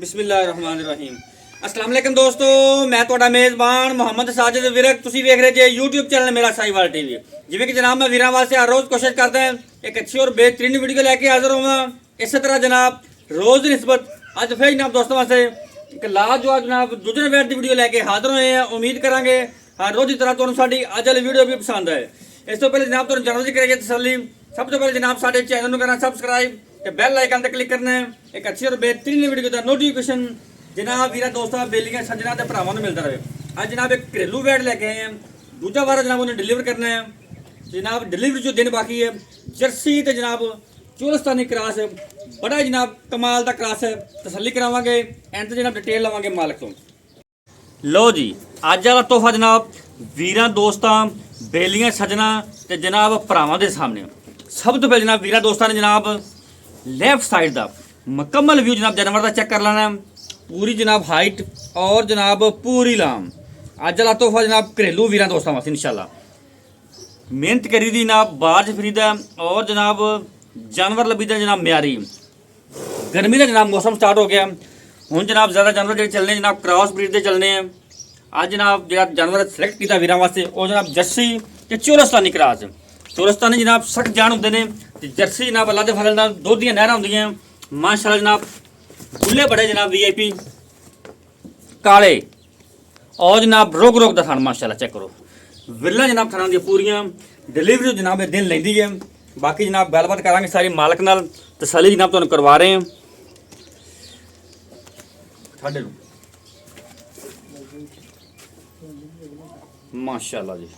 बिस्मिल्लाहिर्रहमानिर्रहीम। अस्सलाम वालेकुम दोस्तों, मैं ਤੁਹਾਡਾ ਮੇਜ਼ਬਾਨ ਮੁਹੰਮਦ ਸਾजिद ਵਿਰਕ। ਤੁਸੀਂ ਵੇਖ ਰਹੇ ਜੇ YouTube ਚੈਨਲ ਮੇਰਾ ਸਾਈਵਾਲ ਟੀਵੀ। ਜਿਵੇਂ ਕਿ ਜਨਾਬ ਮੈਂ ਵੀਰਾਂ ਵਾਸਤੇ ਹਰ ਰੋਜ਼ ਕੋਸ਼ਿਸ਼ ਕਰਦਾ ਹਾਂ ਇੱਕ ਅੱਛੀ ਔਰ बेहतरीन ਵੀਡੀਓ ਲੈ ਕੇ ਹਾਜ਼ਰ ਹੋਵਾਂ। ਇਸੇ ਤਰ੍ਹਾਂ ਜਨਾਬ ਰੋਜ਼ ਦੀ ਨਿਸਬਤ ਅੱਜ ਫਿਰ ਜਨਾਬ ਦੋਸਤੋਂ ਵਾਸਤੇ ਇੱਕ ਲਾਜਵਾਬ ਜਨਾਬ ਦੂਜੇ ਨੰਬਰ ਦੀ ਵੀਡੀਓ ਲੈ ਕੇ ਹਾਜ਼ਰ ਹੋਏ ਹਾਂ। ਉਮੀਦ ਕਰਾਂਗੇ ਹਰ ਰੋਜ਼ ਦੀ ਤਰ੍ਹਾਂ ਤੁਹਾਨੂੰ ਸਾਡੀ ਅੱਜ ਵਾਲੀ ਵੀਡੀਓ ਵੀ ਪਸੰਦ ਆਏ। ਇਸ ਤੋਂ ਪਹਿਲੇ ਜਨਾਬ ਤੁਹਾਨੂੰ ਜਾਣੋ ਜੀ ਕਰੀਏ ਤਸੱਲੀ, ਸਭ ਤੋਂ ਪਹਿਲੇ ਜਨਾਬ ਸਾਡੇ ਚੈਨਲ ਨੂੰ ਕਰਨਾ ਸਬਸਕ੍ਰਾइब ਤੇ ਬੈਲ ਆਈਕਨ ਤੇ ਕਲਿੱਕ ਕਰਨਾ है। एक अच्छी और बेहतरीन वीडियो का नोटिफिकेशन जनाब वीरा दोस्तों बेलियां सज्जना ते भरावां नूं मिलता रहे। आज जनाब एक घरेलू वैट लेके आए हैं, दूजा वारा जनाब उन्हें डिलीवर करना है। जनाब डिलीवरी जो दिन बाकी है जर्सी ते जनाब चोलस्तानी क्रॉस बड़ा जनाब कमाल का क्रॉस है। तसल्ली करावांगे एंड ते जनाब डिटेल लवांगे मालिक तो। लो जी अज वाला तोहफा जनाब वीरा दोस्तां बेलियां सज्जना ते जनाब भरावां दे सामने। सब तो पहले जनाब वीरा दोस्तां ने जनाब लेफ्ट साइड का मुकम्मल व्यू जनाब जानवर का चेक कर लेना है। पूरी जनाब हाइट और जनाब पूरी लाम अज वाला तोहफा जनाब घरेलू वीर दोस्तों वास्ते इंशाल्लाह। मेहनत करी दी जनाब बाहर खरीदा और जनाब जानवर लभी दा जनाब म्यारी। गर्मी का जनाब मौसम स्टार्ट हो गया हूँ जनाब ज़्यादा जानवर जो चलने जनाब क्रॉस ब्रीड के चलने हैं। अज जनाब जो जानवर सिलेक्ट किया वीर वास्ते और जनाब जर्सी ते चोलस्तानी क्रॉस। चोलस्तानी जनाब सख्त जान होंगे ने जर्सी जनाब अल्लाह दे फजल नाल दुध दी नहरां होंदियां माशाअल्लाह। जनाब खुले बड़े जनाब VIP काले और जनाब रोग रोग दा थान माशाअल्लाह चेक करो। विरला जनाब थाना दी पूरियां डिलीवरी जनाब दिन लैंदी है। बाकी जनाब गलबात करांगे सारी मालक नाल तसल्ली जनाब तुहानूं करवा रहे हैं। साडे माशाअल्लाह जी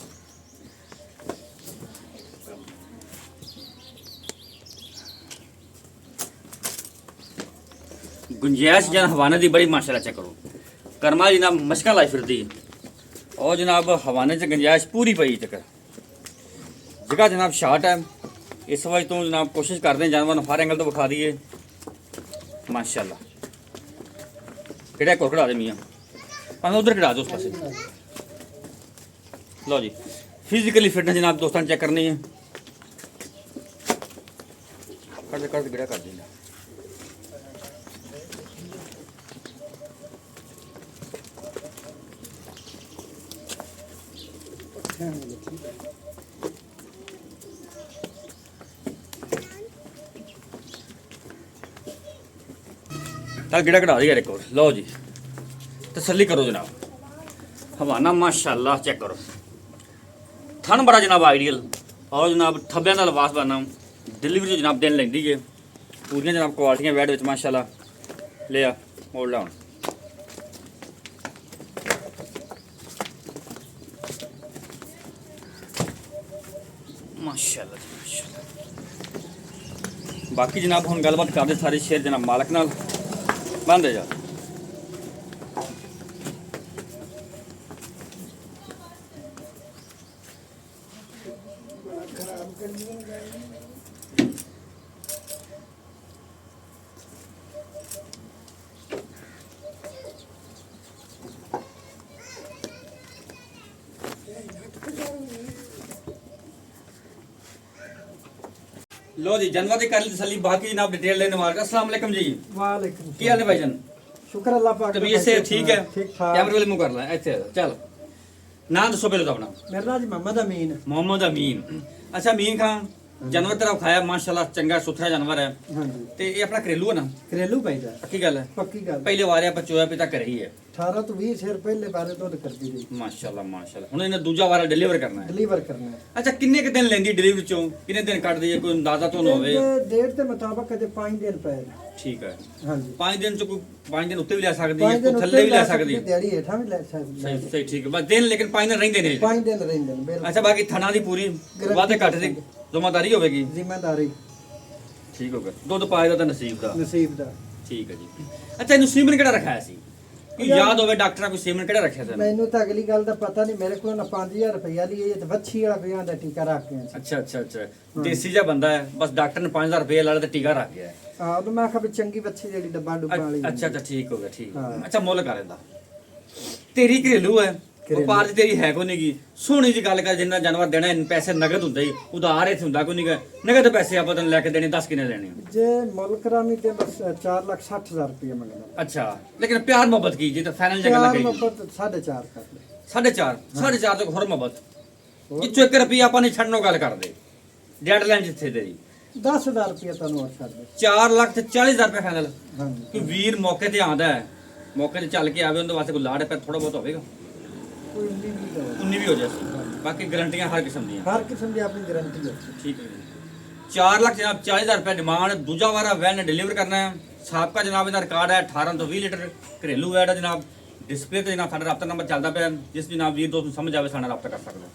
गुंजाइश जन हवाने की बड़ी माशाल्लाह चेक करो। कर्मा जनाब मशका लाई फिरती और जनाब हवाने से गुंजाइश पूरी पई चक्कर जगह जनाब शार्ट है। इस वजह तो जनाब कोशिश करते हैं जानवर हर एंगल तो विखा दिए माशाल्लाह। किहड़ा कोर कढ़ा दे मियाँ भावें उधर कढ़ा दो उस पासे। लो जी फिजिकली फिटनेस जनाब दोस्तों चेक करनी है। कर गिड़ा कर देना चल गिड़ा कढ़ा दिया एक और। लो जी तसल्ली करो जनाब हवाना माशाल्लाह चेक करो। थन बड़ा जनाब आइडियल और जनाब थब्बे का लिबास बना डिलीवरी जनाब दिन लेंदी है। पूरियां जनाब क्वालिटियां वैड विच माशाल्लाह लिया मोड़ लाउन माशाल्लाह माशाल्लाह। बाकी जनाब हम गलबात करते सारी शेयर जनाब मालक नाल बंद है जा। लो जी जानवर की कर ली तसल्ली। बाकी जनाब डिटेल लेने वाले। अस्सलाम वालेकुम जी। वालेकुम की हाल है भाईजान? शुक्र अल्लाह पाक तबीयत से ठीक है? ठीक ठाक। कैमरे वाले मुंह कर ला ऐसे चल नाम दसो पहले तो अपना। मेरा नाम जी मोहम्मद अमीन। मोहम्मद अमीन। अच्छा अमीन खान जानवर तेरा खाया माशाल्लाह चंगा सुथरा जानवर है हाँ जी ते ये अपना घरेलू है ना? घरेलू पैदा पक्की गल है। पक्की गल। पहले वारे आप चोया पिता कर ही है 18 तो 20 शेर पहले बारे तो कर दी गई। माशाल्लाह माशाल्लाह। हुण इन्हें दूजा वारा डिलीवर करना है। डिलीवर करना है। अच्छा किन्ने के दिन लेंदी डिलीवरी चों किन्ने दिन कट दी कोई अंदाजा तो ना होवे? डेट के मुताबिक कदे 5 दिन पे। ठीक है हाँ जी 5 दिन चो कोई 5 दिन उत्ते भी ले सकदी है कोई थल्ले भी ले सकदी है। दिहाड़ी हेठा भी ले सकदी है। सही सही ठीक है बस दिन लेकिन 5 दिन रहिंदे ने। 5 दिन रहंदे ने बिल्कुल। अच्छा बाकी थना दी पूरी वादे घट दी जिम्मेदारी होवेगी। जिम्मेदारी ठीक हो गया दुध पाए दा नसीब दा। नसीब दा ठीक है जी। अच्छा इनु सीमन केड़ा रखाया सी कि याद होवे डॉक्टर कोई सीमन केड़ा रखया सी? मैनू तो अगली गल दा पता नहीं। मेरे को ना 5000 रुपया लिए ते बच्ची वाला बियाह दा टीका रख के। अच्छा अच्छा अच्छा देसी जा बंदा है बस डॉक्टर ने 5000 रुपये लाले ते टीका रख गया है। हां तो मैं कहा भी चंगी बच्ची जेडी डब्बा डुब्बा वाली। अच्छा अच्छा ठीक हो गया ठीक है। हाँ। अच्छा मुੱਲ ਕਰ ਇਹਦਾ तेरी घरेलू है ਵਪਾਰ ਚ ਤੇਰੀ ਹੈ ਕੋਈ ਨਹੀਂ ਗੀ ਸੋਹਣੀ ਜੀ ਗੱਲ ਕਰ ਜਿੰਨਾ ਜਾਨਵਰ ਦੇਣਾ ਪੈਸੇ ਨਗਦ ਹੁੰਦਾ ਹੀ ਉਧਾਰ ਇੱਥੇ ਹੁੰਦਾ ਕੋਈ ਨਹੀਂ ਗਾ ਨਗਦ ਪੈਸੇ ਆਪਾਂ ਤੈਨੂੰ ਲੈ ਕੇ ਦੇਣੇ 10 ਕਿੰਨੇ ਲੈਣੇ ਆ? ਜੇ ਮੁੱਲ ਕਰਾਮੀ ਤੇ ਬਸ 4,60,000 ਰੁਪਏ ਮੰਗਦਾ। ਅੱਛਾ ਲੇਕਿਨ ਪਿਆਰ ਮੁਹੱਬਤ ਕੀ ਜੇ ਤਾਂ ਫਾਈਨਲ ਜਗ੍ਹਾ ਲੱਗੇ 4,5 ਕਰ ਲੈ। 4.5 ਤੋਂ ਹੋਰ ਮੁਹੱਬਤ ਜਿੱਥੋਂ 1 ਰੁਪਿਆ ਆਪਾਂ ਨਹੀਂ ਛੱਡਣੋਂ ਗੱਲ ਕਰਦੇ ਡੈਡਲਾਈਨ ਜਿੱਥੇ ਤੇਰੀ 10,000 ਰੁਪਏ ਤੁਹਾਨੂੰ ਹੋਰ ਛੱਡ ਦੇ। 4,40,000 ਰੁਪਏ ਫਾਈਨਲ ਹਾਂਜੀ ਕੋਈ ਵੀਰ ਮੌਕੇ ਤੇ ਆਉਂਦਾ ਹੈ ਮੌਕੇ ਤੇ ਚੱਲ ਕੇ ਆਵੇ ਉਹਦੇ ਵਾਸਤੇ ਕੋਈ ਲਾੜ ਪੈ ਥੋੜਾ ਬਹੁਤ ਹੋਵੇਗਾ ਕੋਈ ਨਹੀਂ ਵੀ 19 ਵੀ ਹੋ ਜਾਏ ਬਾਕੀ ਗਾਰੰਟੀਆਂ ਹਰ ਕਿਸਮ ਦੀਆਂ ਹਰ ਕਿਸਮ ਦੀ ਆਪਣੀ ਗਾਰੰਟੀ ਹੈ। ਠੀਕ ਹੈ ਜੀ 4 ਲੱਖ ਜਨਾਬ 40,000 ਰੁਪਏ ਡਿਮਾਂਡ ਦੂਜਾ ਵਾਰਾ ਵੈਨ ਡਿਲੀਵਰ ਕਰਨਾ ਹੈ ਸਾਬਕਾ ਜਨਾਬ ਇਹਦਾ ਰਿਕਾਰਡ ਹੈ 18 ਤੋਂ 20 ਲੀਟਰ ਘਰੇਲੂ ਵੈਡ ਹੈ ਜਨਾਬ ਡਿਸਪਲੇ ਤੇ ਜਨਾਬ ਸਾਡਾ ਰਾਬਤਾ ਨੰਬਰ ਚੱਲਦਾ ਪਿਆ ਜਿਸ ਜਨਾਬ ਵੀਰ ਦੋਸਤ ਨੂੰ ਸਮਝ ਆਵੇ ਸਾਡੇ ਨਾਲ ਰਾਬਤਾ ਕਰ ਸਕਦਾ